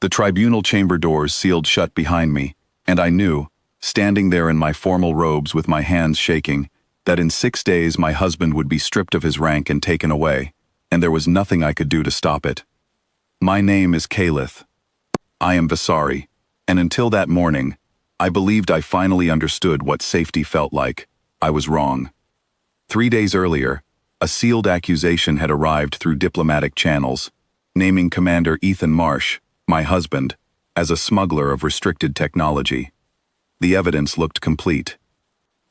The tribunal chamber doors sealed shut behind me, and I knew, standing there in my formal robes with my hands shaking, that in 6 days my husband would be stripped of his rank and taken away, and there was nothing I could do to stop it. My name is Calith. I am Vasari, and until that morning, I believed I finally understood what safety felt like. I was wrong. 3 days earlier, a sealed accusation had arrived through diplomatic channels, naming Commander Ethan Marsh, my husband, as a smuggler of restricted technology. The evidence looked complete.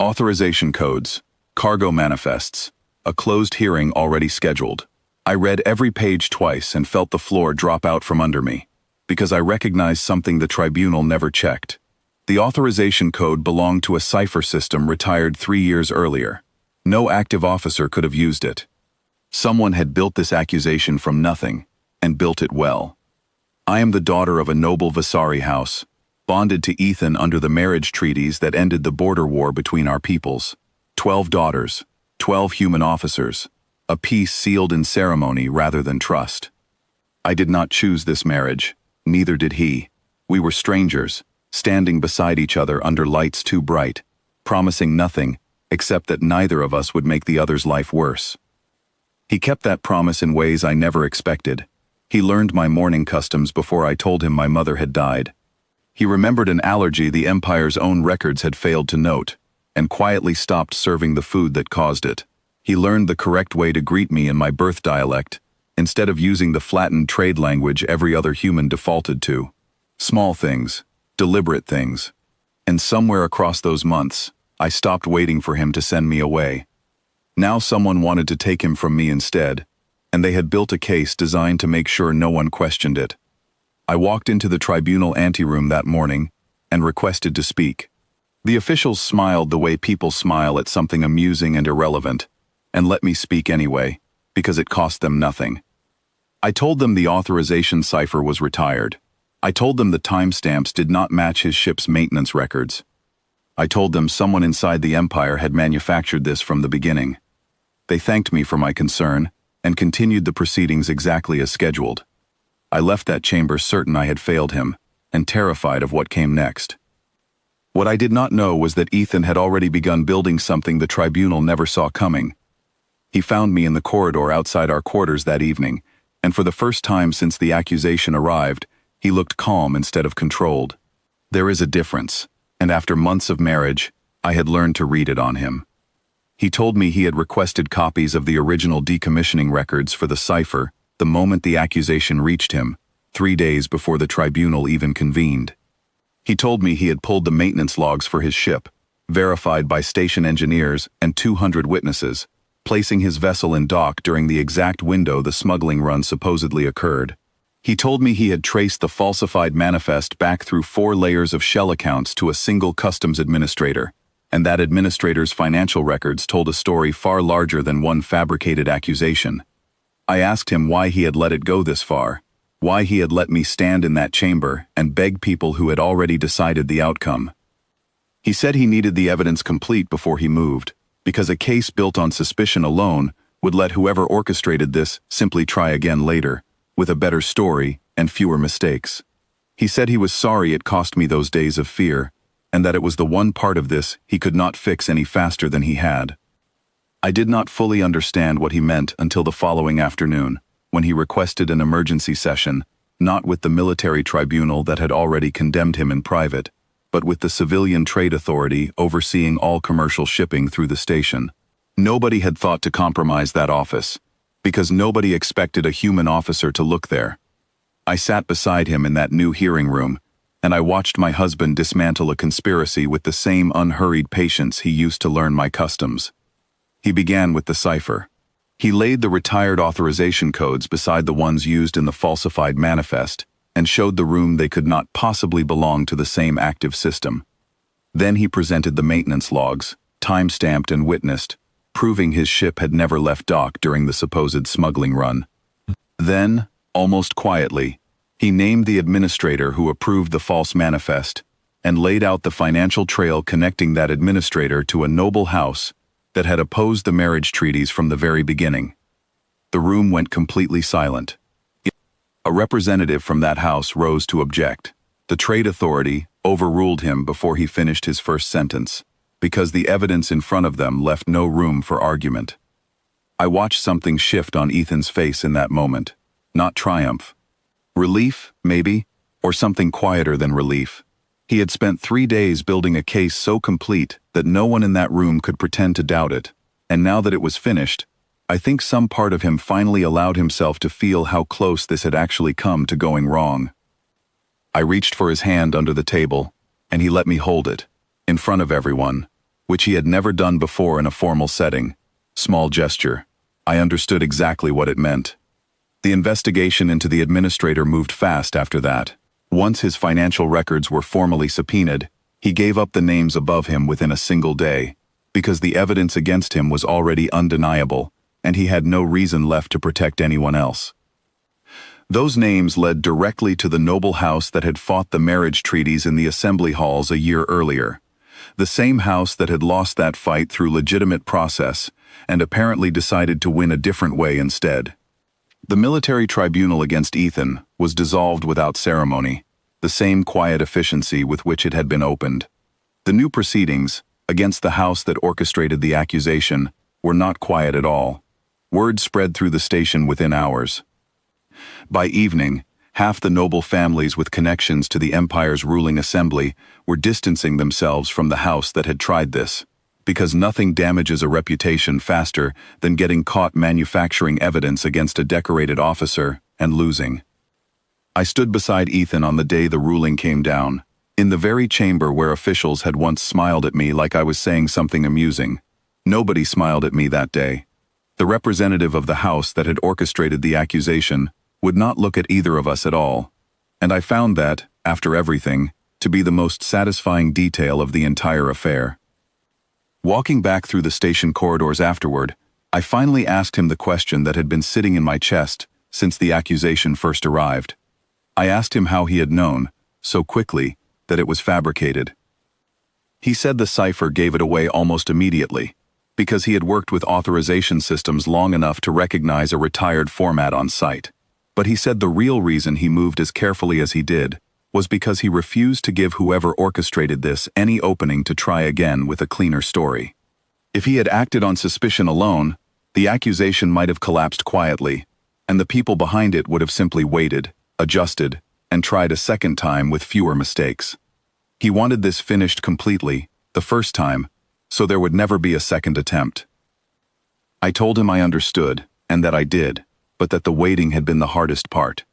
Authorization codes, cargo manifests, a closed hearing already scheduled. I read every page twice and felt the floor drop out from under me, because I recognized something the tribunal never checked. The authorization code belonged to a cipher system retired 3 years earlier. No active officer could have used it. Someone had built this accusation from nothing, and built it well. I am the daughter of a noble Vasari house, bonded to Ethan under the marriage treaties that ended the border war between our peoples. 12 daughters, 12 human officers, a peace sealed in ceremony rather than trust. I did not choose this marriage, neither did he. We were strangers, standing beside each other under lights too bright, promising nothing except that neither of us would make the other's life worse. He kept that promise in ways I never expected. He learned my mourning customs before I told him my mother had died. He remembered an allergy the Empire's own records had failed to note, and quietly stopped serving the food that caused it. He learned the correct way to greet me in my birth dialect, instead of using the flattened trade language every other human defaulted to. Small things, deliberate things. And somewhere across those months, I stopped waiting for him to send me away. Now someone wanted to take him from me instead, and they had built a case designed to make sure no one questioned it. I walked into the tribunal anteroom that morning and requested to speak. The officials smiled the way people smile at something amusing and irrelevant, and let me speak anyway, because it cost them nothing. I told them the authorization cipher was retired. I told them the timestamps did not match his ship's maintenance records. I told them someone inside the Empire had manufactured this from the beginning. They thanked me for my concern and continued the proceedings exactly as scheduled. I left that chamber certain I had failed him, and terrified of what came next. What I did not know was that Ethan had already begun building something the tribunal never saw coming. He found me in the corridor outside our quarters that evening, and for the first time since the accusation arrived, he looked calm instead of controlled. There is a difference, and after months of marriage, I had learned to read it on him. He told me he had requested copies of the original decommissioning records for the cipher the moment the accusation reached him, 3 days before the tribunal even convened. He told me he had pulled the maintenance logs for his ship, verified by station engineers and 200 witnesses, placing his vessel in dock during the exact window the smuggling run supposedly occurred. He told me he had traced the falsified manifest back through 4 layers of shell accounts to a single customs administrator, and that administrator's financial records told a story far larger than one fabricated accusation. I asked him why he had let it go this far, why he had let me stand in that chamber and beg people who had already decided the outcome. He said he needed the evidence complete before he moved, because a case built on suspicion alone would let whoever orchestrated this simply try again later, with a better story and fewer mistakes. He said he was sorry it cost me those days of fear, and that it was the one part of this he could not fix any faster than he had. I did not fully understand what he meant until the following afternoon, when he requested an emergency session, not with the military tribunal that had already condemned him in private, but with the civilian trade authority overseeing all commercial shipping through the station. Nobody had thought to compromise that office, because nobody expected a human officer to look there. I sat beside him in that new hearing room, and I watched my husband dismantle a conspiracy with the same unhurried patience he used to learn my customs. He began with the cipher. He laid the retired authorization codes beside the ones used in the falsified manifest, and showed the room they could not possibly belong to the same active system. Then he presented the maintenance logs, time-stamped and witnessed, proving his ship had never left dock during the supposed smuggling run. Then, almost quietly, he named the administrator who approved the false manifest, and laid out the financial trail connecting that administrator to a noble house that had opposed the marriage treaties from the very beginning. The room went completely silent. A representative from that house rose to object. The trade authority overruled him before he finished his first sentence, because the evidence in front of them left no room for argument. I watched something shift on Ethan's face in that moment. Not triumph. Relief, maybe, or something quieter than relief. He had spent 3 days building a case so complete that no one in that room could pretend to doubt it, and now that it was finished, I think some part of him finally allowed himself to feel how close this had actually come to going wrong. I reached for his hand under the table, and he let me hold it, in front of everyone, which he had never done before in a formal setting. Small gesture. I understood exactly what it meant. The investigation into the administrator moved fast after that. Once his financial records were formally subpoenaed, he gave up the names above him within a single day, because the evidence against him was already undeniable, and he had no reason left to protect anyone else. Those names led directly to the noble house that had fought the marriage treaties in the assembly halls a year earlier, the same house that had lost that fight through legitimate process and apparently decided to win a different way instead. The military tribunal against Ethan was dissolved without ceremony, the same quiet efficiency with which it had been opened. The new proceedings, against the house that orchestrated the accusation, were not quiet at all. Word spread through the station within hours. By evening, half the noble families with connections to the empire's ruling assembly were distancing themselves from the house that had tried this, because nothing damages a reputation faster than getting caught manufacturing evidence against a decorated officer and losing. I stood beside Ethan on the day the ruling came down, in the very chamber where officials had once smiled at me like I was saying something amusing. Nobody smiled at me that day. The representative of the house that had orchestrated the accusation would not look at either of us at all, and I found that, after everything, to be the most satisfying detail of the entire affair. Walking back through the station corridors afterward, I finally asked him the question that had been sitting in my chest since the accusation first arrived. I asked him how he had known, so quickly, that it was fabricated. He said the cipher gave it away almost immediately, because he had worked with authorization systems long enough to recognize a retired format on site. But he said the real reason he moved as carefully as he did was because he refused to give whoever orchestrated this any opening to try again with a cleaner story. If he had acted on suspicion alone, the accusation might have collapsed quietly, and the people behind it would have simply waited, adjusted, and tried a second time with fewer mistakes. He wanted this finished completely, the first time, so there would never be a second attempt. I told him I understood, and that I did, but that the waiting had been the hardest part.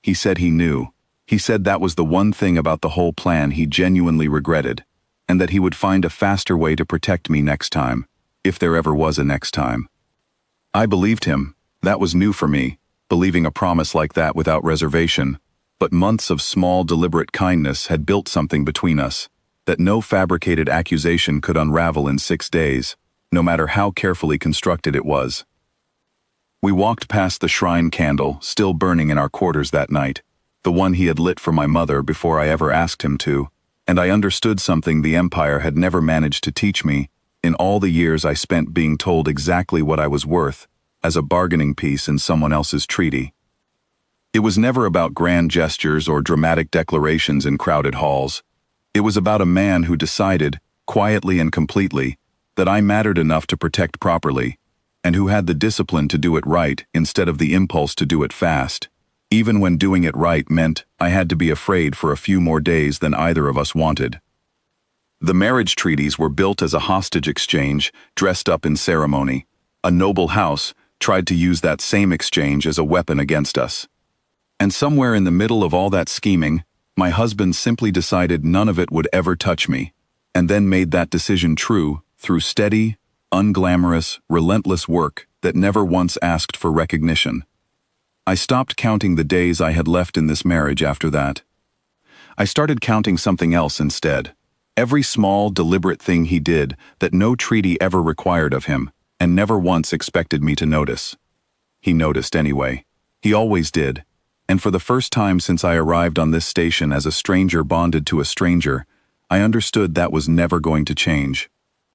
He said he knew. He said that was the one thing about the whole plan he genuinely regretted, and that he would find a faster way to protect me next time, if there ever was a next time. I believed him. That was new for me, believing a promise like that without reservation, but months of small, deliberate kindness had built something between us that no fabricated accusation could unravel in 6 days, no matter how carefully constructed it was. We walked past the shrine candle still burning in our quarters that night, the one he had lit for my mother before I ever asked him to, and I understood something the Empire had never managed to teach me in all the years I spent being told exactly what I was worth as a bargaining piece in someone else's treaty. It was never about grand gestures or dramatic declarations in crowded halls. It was about a man who decided, quietly and completely, that I mattered enough to protect properly, and who had the discipline to do it right instead of the impulse to do it fast, even when doing it right meant I had to be afraid for a few more days than either of us wanted. The marriage treaties were built as a hostage exchange dressed up in ceremony. A noble house tried to use that same exchange as a weapon against us. And somewhere in the middle of all that scheming, my husband simply decided none of it would ever touch me, and then made that decision true through steady, unglamorous, relentless work that never once asked for recognition. I stopped counting the days I had left in this marriage after that. I started counting something else instead. Every small, deliberate thing he did that no treaty ever required of him, and never once expected me to notice. He noticed anyway. He always did. And for the first time since I arrived on this station as a stranger bonded to a stranger, I understood that was never going to change.